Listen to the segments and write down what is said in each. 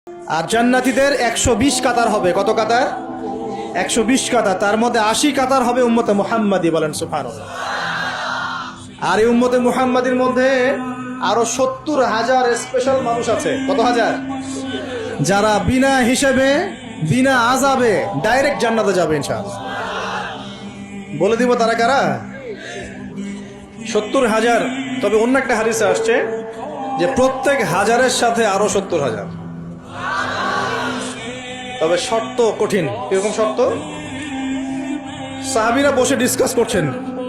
আর জান্নাতীদের 120 কাতার হবে। কত কাতার? 120 কাতার। তার মধ্যে 80 কাতার হবে উম্মতে মুহাম্মাদি, বলেন সুবহানাল্লাহ। আর এই উম্মতে মুহাম্মাদির মধ্যে আরো 70,000 স্পেশাল মানুষ আছে। কত হাজার? যারা বিনা হিসেবে বিনা আযাবে ডাইরেক্ট জান্নাতে যাবে ইনশাআল্লাহ। বলে দিব তারা কারা? 70,000। তবে অন্য একটা হাদিসে আসছে যে প্রত্যেক হাজারের সাথে আরো 70,000। তবে শর্ত কঠিন। কিরকম শর্ত? সাহাবীরা বসে ডিসকাস করছেন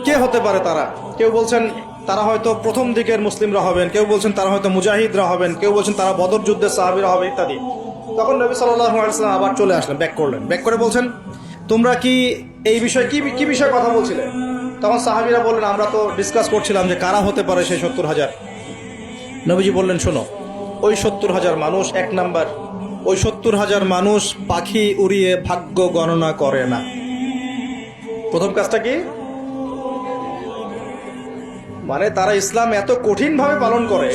কে হতে পারে তারা। কেউ বলছেন তারা হয়তো প্রথম দিকের মুসলিমরা হবেন, কেউ বলছেন তারা হয়তো মুজাহিদরা হবেন, কেউ বলছেন তারা বদর যুদ্ধের সাহাবীরা হবে ইত্যাদি। তখন নবী সাল্লাল্লাহু আলাইহি ওয়াসাল্লাম আবার চলে আসলেন, ব্যাক করলেন। ব্যাক করে বলছেন তোমরা কি এই বিষয়ে কি বিষয়ে কথা বলছিলে? তখন সাহাবীরা বললেন আমরা তো ডিসকাস করছিলাম যে কারা হতে পারে সেই 70,000। নবীজি বললেন শোনো, ওই 70,000 মানুষ, এক নাম্বার, ওই 70,000 মানুষ পাখি উড়িয়ে ভাগ্য গণনা করে না। প্রথম কাজটা কি? মানে তারা ইসলাম এত কঠিন ভাবে পালন করে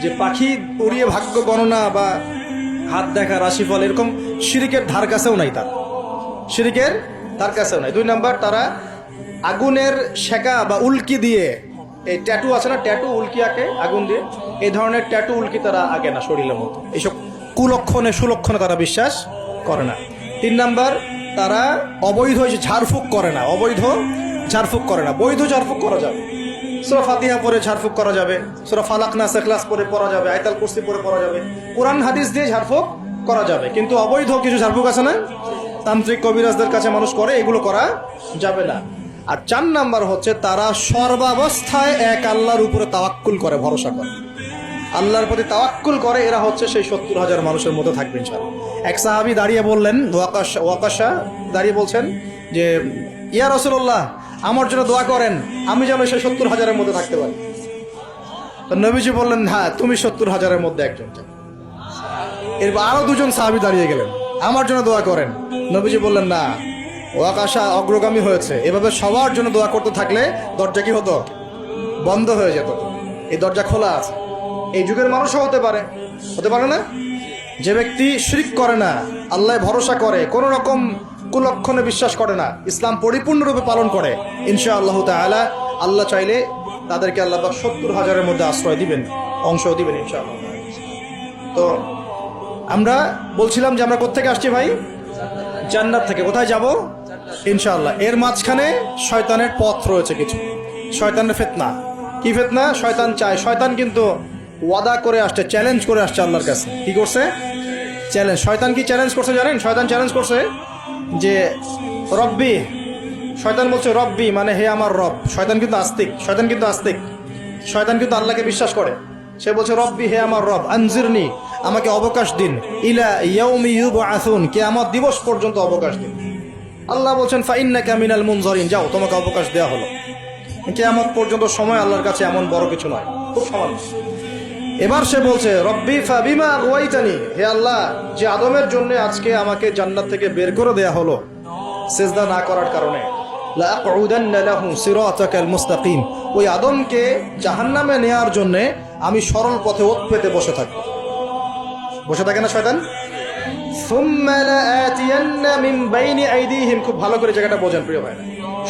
যে পাখি উড়িয়ে ভাগ্য গণনা বা হাত দেখা, রাশিফল, এরকম শিরিকের ধার কাছেও নাই। তার শিরিকের ধার কাছেও নাই। দুই নাম্বার, তারা আগুনের শেকা বা উল্কি দিয়ে, এই ট্যাটু আছে না, ট্যাটু উল্কি আঁকে আগুন দিয়ে, এই ধরনের ট্যাটু উল্কি তারা আঁকে না শরীরের মতো। এইসব কুলক্ষণে সুলক্ষণে তারা বিশ্বাস করে না। তিন নাম্বার, তারা অবৈধ ঝাড়ফুঁক করে না। অবৈধ ঝাড়ফুঁক করে না। বৈধ ঝাড়ফুঁক করা যাবে, সূরা ফাতিহা পড়ে ঝাড়ফুঁক করা যাবে, সূরা ফালাক নাস ইখলাস পড়ে পড়া যাবে, আয়াতুল কুরসি পড়ে পড়া যাবে, কোরআন হাদিস দিয়ে ঝাড়ফুঁক করা যাবে। কিন্তু অবৈধ কিছু ঝাড়ফুঁক আছে না, তান্ত্রিক কবিরাজদের কাছে মানুষ করে, এগুলো করা যাবে না। আর 4 নাম্বার হচ্ছে তারা সর্বাবস্থায় এক আল্লাহর উপরে তাওয়াক্কুল করে, ভরসা করে, আল্লাহর প্রতি তাওয়াক্কুল করে। এরা হচ্ছে সেই 70,000 মানুষের মধ্যে থাকবে ইনশাআল্লাহ। এক সাহাবী দাঁড়িয়ে বললেন, ওয়াকাশা দাঁড়িয়ে বলছেন যে ইয়া রাসূলুল্লাহ, আমার জন্য দোয়া করেন, আমি যেন সেই 70,000-এর মধ্যে থাকতে পারি। তো নবীজি বললেন হ্যাঁ, তুমি 70,000-এর মধ্যে একজন। এরপর আরো 2জন সাহাবী দাঁড়িয়ে গেলেন, আমার জন্য দোয়া করেন। নবীজি বললেন না, ওয়াকাশা অগ্রগামী হয়েছে। এভাবে সবার জন্য দোয়া করতে থাকলে দরজা কি হতো? বন্ধ হয়ে যেত। এই দরজা খোলা আছে। এই যুগের মানুষও হতে পারে না? যে ব্যক্তি শিরক করে না, আল্লাহ ভরসা করে, কোন রকম কুলক্ষণে বিশ্বাস করে না, ইসলাম পরিপূর্ণরূপে পালন করে, ইনশাআল্লাহ তাআলা আল্লাহ চাইলে তাদেরকে আল্লাহ পাক 70,000-এর মধ্যে আশ্রয় দিবেন, অংশ দিবেন ইনশাআল্লাহ। তো আমরা বলছিলাম যে আমরা কোত্থেকে আসছি ভাই? জান্নাত থেকে। কোথায় যাব? ইনশাআল্লাহ। এর মাঝখানে শয়তানের পথ রয়েছে কিছু, শয়তানের ফিতনা। কি ফিতনা? শয়তান চায়, শয়তান কিন্তু ওয়াদা করে আসছে, চ্যালেঞ্জ করে আসছে আল্লাহর কাছে। কি করছে? চ্যালেঞ্জ। শয়তান কি চ্যালেঞ্জ করছে জানেন? শয়তান চ্যালেঞ্জ করছে যে রব্বি, শয়তান বলছে রব্বি মানে হে আমার রব। শয়তান কিন্তু আস্তিক, শয়তান কিন্তু আল্লাহকে বিশ্বাস করে। সে বলছে রব্বি, হে আমার রব, আনজিরনি, আমাকে অবকাশ দিন, ইলা ইয়াউমি ইউবআসুন, কিয়ামত দিবস পর্যন্ত অবকাশ দিন। আল্লাহ বলছেন ফাইন্নাকা মিনাল মুনজারিন, যাও, তোমাকে অবকাশ দেওয়া হলো। কিয়ামত পর্যন্ত সময় আল্লাহর কাছে এমন বড় কিছু নয়, খুব সামান্য। এবার সে বলছে রব্বি ফাবিমা আগওয়াইতানি, হে আল্লাহ, যে আদমের জন্য আজকে আমাকে জান্নাত থেকে বের করে দেয়া হলো সিজদা না করার কারণে, লা আকুদান্না লাহু সিরাতাকাল মুস্তাকিম, ওই আদমকে জাহান্নামে নেয়ার জন্য আমি সরল পথে ওত পেতে বসে থাকবো। বসে থাকে না শয়তান? সুম্মা লাআতিয়ান্না মিন বাইনি আইদিহিম, খুব ভালো করে জায়গাটা বোঝেন প্রিয় ভাই।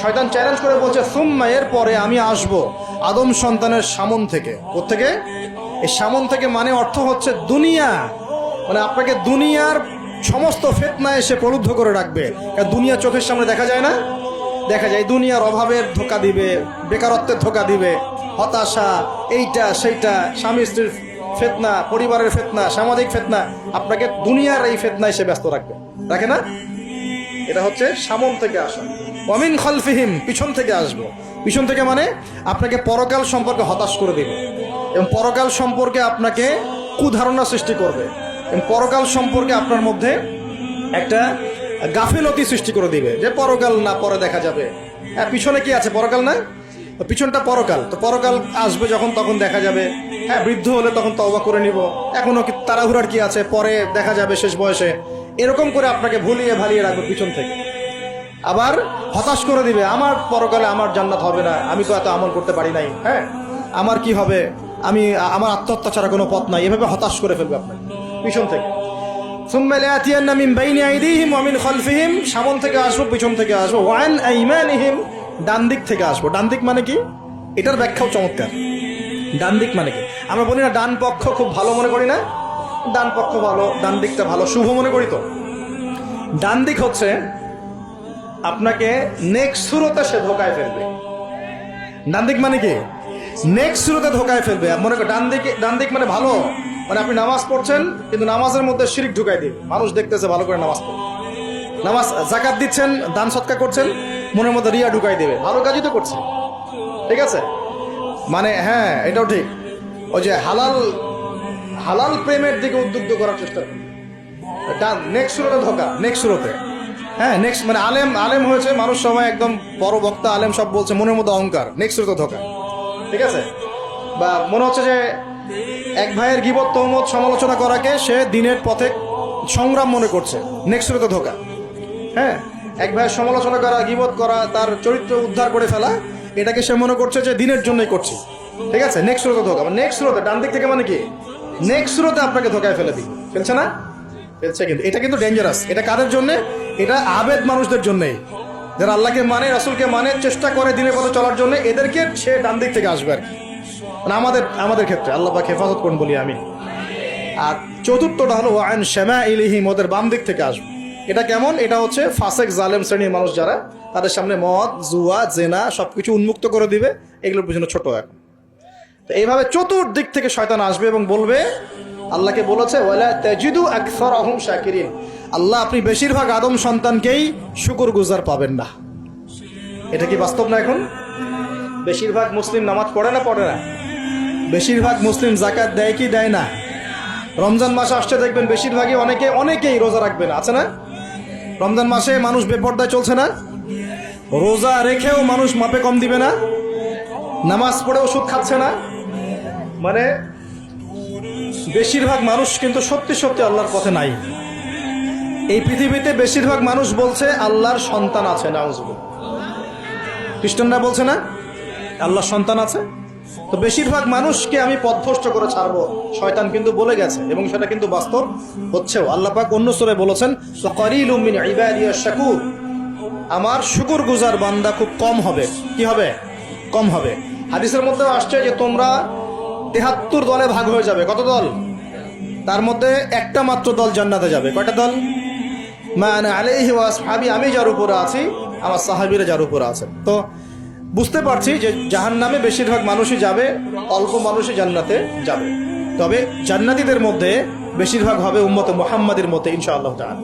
শয়তান চ্যালেঞ্জ করে বলছে সুম্মা, এর পরে আমি আসব আদম সন্তানের সামন থেকে। কোত্থেকে? এই সামন থেকে মানে অর্থ হচ্ছে দুনিয়া, মানে আপনাকে দুনিয়ার সমস্ত ফিতনা এসে প্রলুব্ধ করে রাখবে। দুনিয়া চোখের সামনে দেখা যায় না? দেখা যায়। দুনিয়ার অভাবের ধোকা দিবে, বেকারত্বের ধোকা দিবে, হতাশা, এইটা সেইটা, স্বামী স্ত্রীর ফিতনা, পরিবারের ফিতনা, সামাজিক ফিতনা, আপনাকে দুনিয়ার এই ফিতনা এসে ব্যস্ত রাখবে, রাখে না? এটা হচ্ছে সামন থেকে আসা। ওয়ামিন খালফিহিম, পিছন থেকে আসবো। পিছন থেকে মানে আপনাকে পরকাল সম্পর্কে হতাশ করে দিবে, এবং পরকাল সম্পর্কে আপনাকে কুধারণা সৃষ্টি করবে, এবং পরকাল সম্পর্কে আপনার মধ্যে একটা গাফিলতি সৃষ্টি করে দিবে যে পরকাল না, পরে দেখা যাবে। হ্যাঁ, পিছনে কি আছে? পরকাল না? পিছনটা পরকাল। তো পরকাল আসবে যখন, তখন দেখা যাবে। হ্যাঁ, বৃদ্ধ হলে তখন তওবা করে নিব, এখনো কি তাড়াহুড়ার কি আছে, পরে দেখা যাবে শেষ বয়সে। এরকম করে আপনাকে ভুলিয়ে ভালিয়ে রাখবে পিছন থেকে। আবার হতাশ করে দিবে, আমার পরকালে আমার জান্নাত হবে না, আমি তো এত আমল করতে পারি নাই, হ্যাঁ, আমার কি হবে, আমার আত্মহত্যা ছাড়া কোনো পথ নাই, এভাবে হতাশ করে ফেলবে আপনাকে পিছন থেকে। সুম্মা লায়াতিয়ান্না মিন বাইনি আইদিহিম ওয়া মিন খালফিহিম, সামন থেকে আসবো, পিছন থেকে আসবো, ওয়া আন আইমানিহিম, ডান দিক থেকে আসবো। ডান দিক মানে কি? এটার ব্যাখ্যাও চমৎকার। ডান দিক মানে কি? আমরা বলি না ডান পক্ষ খুব ভালো মনে করি না? ডান পক্ষ ভালো, ডান দিকটা ভালো, শুভ মনে করি তো। ডান দিক হচ্ছে আপনাকে নেক্সট সুরতে সে ধোকায় ফেলবে। ডান দিক মানে কি? নেক্সট সুরতে ধোকায় ফেলবে। মনে করেন ডান দিক মানে ভালো, মানে আপনি নামাজ পড়ছেন কিন্তু নামাজের মধ্যে শিরক ঢুকাই দিবে। মানুষ দেখতেছে ভালো করে নামাজ পড়ে, নামাজ যাকাত দিচ্ছেন, দান সৎকা করছেন, মনের মধ্যে রিয়া ঢুকাই দেবে। ভালো কাজই তো করছে, ঠিক আছে? মানে হ্যাঁ, এটাও ঠিক। ওই যে হালাল প্রেমের দিকে উদ্বুদ্ধ করার চেষ্টা করে। নেক্সট সুরতে ধোকা, নেক্সট সুরতে। হ্যাঁ, নেক্সট মানে আলেম হয়েছে মানুষ, সবাই একদম বড় বক্তা আলেম সব বলছে, মনের মধ্যে অহংকার, নেক্সট সুরতে ধোকা, ঠিক আছে? বা মনে হচ্ছে যে এক ভাইয়ের গীবত তহমত সমালোচনা করাকে সে দিনের পথে সংগ্রাম মনে করছে, নেক্সট সুরতে ধোকা। হ্যাঁ, এক ভাইয়ের সমালোচনা করা, গীবত করা, তার চরিত্র উদ্ধার করে ফেলা, এটাকে সে মনে করছে যে দিনের জন্যই করছে, ঠিক আছে? নেক্সট সুরতে ধোকা, মানে নেক্সট সুরতে, ডান দিক থেকে মানে কি? নেক্সট সুরতে আপনাকে ধোকায় ফেলে দিই, ফেলছে না? ফেলছে। কিন্তু এটা কিন্তু ডেঞ্জারাস। এটা কাদের জন্য? এটা আবেদ মানুষদের জন্যই, যারা আল্লাহকে মানে, রাসূলকে মানে, চেষ্টা করে দিনের পথে চলার জন্য, এদেরকে সে ডান দিক থেকে আসবে আর কি। মানে আমাদের ক্ষেত্রে আল্লাহ পাক হেফাজত করুন বলি আমি। আর চতুর্থটা হলো ওয়ান শামাইলিহিম, ওদের বাম দিক থেকে আসবে। এটা কেমন? এটা হচ্ছে ফাসেক জালেম শ্রেণীর মানুষ যারা, তাদের সামনে মদ, জুয়া, জেনা সবকিছু উন্মুক্ত করে দিবে, এগুলোর পিছনে ছোট এখন। তো এইভাবে চতুর্দিক থেকে শয়তান আসবে এবং বলবে, আল্লাহকে বলেছে ওয়ালা তাজিদু আকসারহুম শাকিরিন, আল্লাহ আপনি বেশিরভাগ আদম সন্তানকেই শুকরগুজার পাবেন না। এটা কি বাস্তব না? এখন বেশিরভাগ মুসলিম নামাজ পড়ে না? পড়ে না? বেশিরভাগ মুসলিম যাকাত দেয় কি দেয় না? রমজান মাস আসছে দেখবেন বেশিরভাগই অনেকেই রোজা রাখবে না, আছে না? রমজান মাসে মানুষ বেপরদায় চলছে না? রোজা রেখেও মানুষ মাপে কম দিবে না? নামাজ পড়েও সুদ খাচ্ছে না? মানে বেশিরভাগ মানুষ কিন্তু সত্যি সত্যি আল্লাহর পথে নাই। এই পৃথিবীতে বেশিরভাগ মানুষ বলছে আল্লাহর সন্তান আছে, নাউজুবিল্লাহ। খ্রিস্টানরা বলছে না আল্লাহর সন্তান আছে? তো বেশিরভাগ মানুষকে আমি পথভ্রষ্ট করে ছাড়বো, শয়তান কিন্তু বলে গেছে, এবং সেটা কিন্তু বাস্তব হচ্ছেও। আল্লাহ পাক অন্য সূরায় বলেছেন, ফাকারিলুম মিন ইবাদিয়াশ শাকুর, আমার শুকরগুজার বান্দা খুব কম হবে। কি হবে? কম হবে। হাদিসের মধ্যেও আসছে যে তোমরা ৭৩ দলে ভাগ হয়ে যাবে। কত দল? তার মধ্যে একটা মাত্র দল জান্নাতে যাবে। কয়টা দল? মা আনা আলাইহি ওয়া আসহাবি, আমি যার উপরে আছি, আমার সাহাবীরা যার উপরে আছেন। তো বুঝতে পারছি যে জাহান্নামে বেশিরভাগ মানুষই যাবে, অল্প মানুষই জান্নাতে যাবে। তবে জান্নাতীদের মধ্যে বেশিরভাগ হবে উম্মতে মুহাম্মাদের মধ্যে ইনশাআল্লাহ তাআলা।